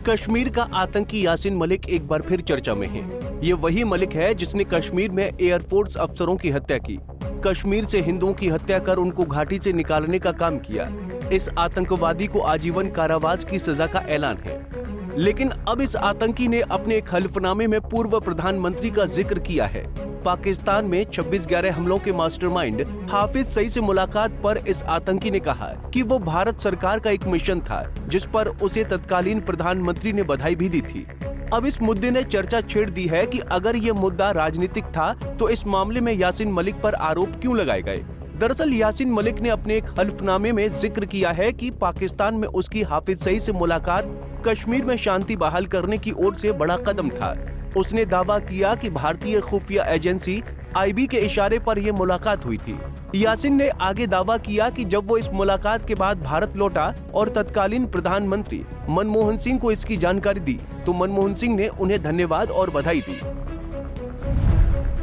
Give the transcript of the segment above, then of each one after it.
कश्मीर का आतंकी यासीन मलिक एक बार फिर चर्चा में है। ये वही मलिक है जिसने कश्मीर में एयरफोर्स अफसरों की हत्या की, कश्मीर से हिंदुओं की हत्या कर उनको घाटी से निकालने का काम किया। इस आतंकवादी को आजीवन कारावास की सजा का ऐलान है। लेकिन अब इस आतंकी ने अपने एक हल्फनामे में पूर्व प्रधानमंत्री का जिक्र किया है। पाकिस्तान में 26/11 हमलों के मास्टरमाइंड हाफिज सईद से मुलाकात पर इस आतंकी ने कहा कि वो भारत सरकार का एक मिशन था जिस पर उसे तत्कालीन प्रधानमंत्री ने बधाई भी दी थी। अब इस मुद्दे ने चर्चा छेड़ दी है कि अगर ये मुद्दा राजनीतिक था तो इस मामले में यासीन मलिक पर आरोप क्यों लगाए गए। दरअसल यासीन मलिक ने अपने एक हल्फनामे में जिक्र किया है कि पाकिस्तान में उसकी हाफिज सईद से मुलाकात कश्मीर में शांति बहाल करने की ओर से बड़ा कदम था। उसने दावा किया कि भारतीय खुफिया एजेंसी आईबी के इशारे पर यह मुलाकात हुई थी। यासीन ने आगे दावा किया कि जब वो इस मुलाकात के बाद भारत लौटा और तत्कालीन प्रधानमंत्री मनमोहन सिंह को इसकी जानकारी दी तो मनमोहन सिंह ने उन्हें धन्यवाद और बधाई दी।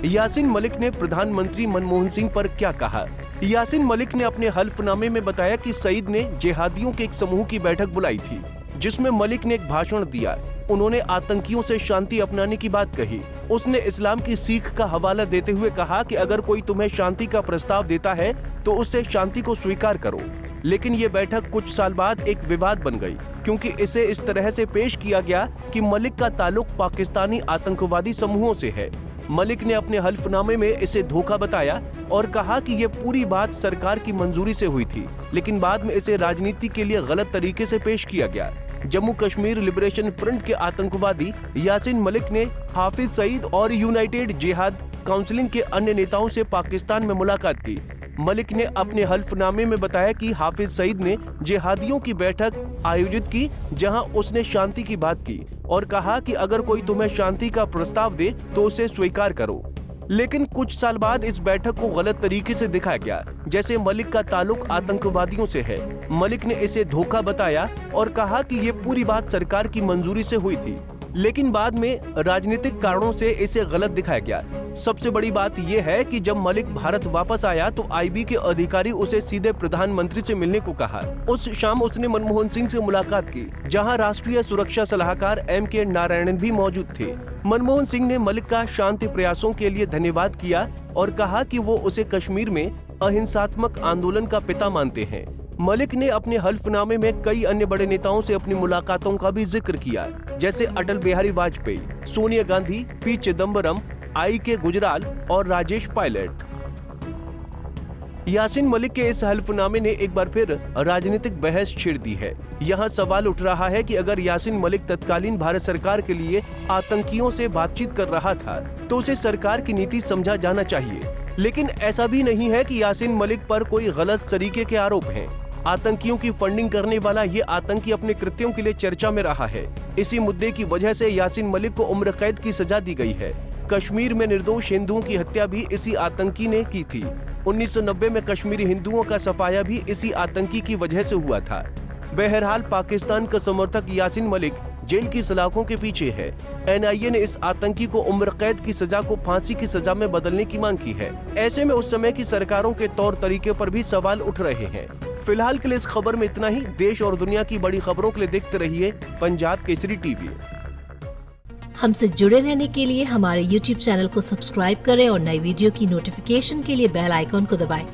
यासीन मलिक ने प्रधानमंत्री मनमोहन सिंह पर क्या कहा। यासीन मलिक ने अपने हल्फनामे में बताया कि सईद ने जिहादियों के एक समूह की बैठक बुलाई थी जिसमें मलिक ने एक भाषण दिया। उन्होंने आतंकियों से शांति अपनाने की बात कही। उसने इस्लाम की सीख का हवाला देते हुए कहा कि अगर कोई तुम्हें शांति का प्रस्ताव देता है तो उससे शांति को स्वीकार करो। लेकिन ये बैठक कुछ साल बाद एक विवाद बन गई क्योंकि इसे इस तरह से पेश किया गया कि मलिक का ताल्लुक पाकिस्तानी आतंकवादी समूहों से है। मलिक ने अपने हल्फनामे में इसे धोखा बताया और कहा कि ये पूरी बात सरकार की मंजूरी से हुई थी, लेकिन बाद में इसे राजनीति के लिए गलत तरीके से पेश किया गया। जम्मू कश्मीर लिबरेशन फ्रंट के आतंकवादी यासीन मलिक ने हाफिज सईद और यूनाइटेड जिहाद काउंसिल के अन्य नेताओं से पाकिस्तान में मुलाकात की। मलिक ने अपने हल्फनामे में बताया कि हाफिज सईद ने जिहादियों की बैठक आयोजित की जहां उसने शांति की बात की और कहा कि अगर कोई तुम्हें शांति का प्रस्ताव दे तो उसे स्वीकार करो। लेकिन कुछ साल बाद इस बैठक को गलत तरीके से दिखाया गया, जैसे मलिक का ताल्लुक आतंकवादियों से है। मलिक ने इसे धोखा बताया और कहा कि ये पूरी बात सरकार की मंजूरी से हुई थी, लेकिन बाद में राजनीतिक कारणों से इसे गलत दिखाया गया। सबसे बड़ी बात यह है कि जब मलिक भारत वापस आया तो आईबी के अधिकारी उसे सीधे प्रधानमंत्री से मिलने को कहा। उस शाम उसने मनमोहन सिंह से मुलाकात की, जहां राष्ट्रीय सुरक्षा सलाहकार MK नारायणन भी मौजूद थे। मनमोहन सिंह ने मलिक का शांति प्रयासों के लिए धन्यवाद किया और कहा कि वो उसे कश्मीर में अहिंसात्मक आंदोलन का पिता मानते हैं। मलिक ने अपने हल्फनामे में कई अन्य बड़े नेताओं से अपनी मुलाकातों का भी जिक्र किया, जैसे अटल बिहारी वाजपेयी, सोनिया गांधी, P चिदम्बरम, IK गुजराल और राजेश पायलट। यासीन मलिक के इस हल्फनामे ने एक बार फिर राजनीतिक बहस छेड़ दी है। यहाँ सवाल उठ रहा है कि अगर यासीन मलिक तत्कालीन भारत सरकार के लिए आतंकियों से बातचीत कर रहा था तो उसे सरकार की नीति समझा जाना चाहिए। लेकिन ऐसा भी नहीं है कि यासीन मलिक पर कोई गलत तरीके के आरोप हैं। आतंकियों की फंडिंग करने वाला ये आतंकी अपने कृत्यों के लिए चर्चा में रहा है। इसी मुद्दे की वजह से यासीन मलिक को उम्र कैद की सजा दी गई है। कश्मीर में निर्दोष हिंदुओं की हत्या भी इसी आतंकी ने की थी। 1990 में कश्मीरी हिंदुओं का सफाया भी इसी आतंकी की वजह से हुआ था। बहरहाल पाकिस्तान का समर्थक यासीन मलिक जेल की सलाखों के पीछे है। NIA ने इस आतंकी को उम्र कैद की सजा को फांसी की सजा में बदलने की मांग की है। ऐसे में उस समय की सरकारों के तौर तरीके पर भी सवाल उठ रहे हैं। फिलहाल के लिए इस खबर में इतना ही। देश और दुनिया की बड़ी खबरों के लिए देखते रहिए पंजाब केसरी TV। हमसे जुड़े रहने के लिए हमारे YouTube चैनल को सब्सक्राइब करें और नई वीडियो की नोटिफिकेशन के लिए बेल आइकॉन को दबाएं।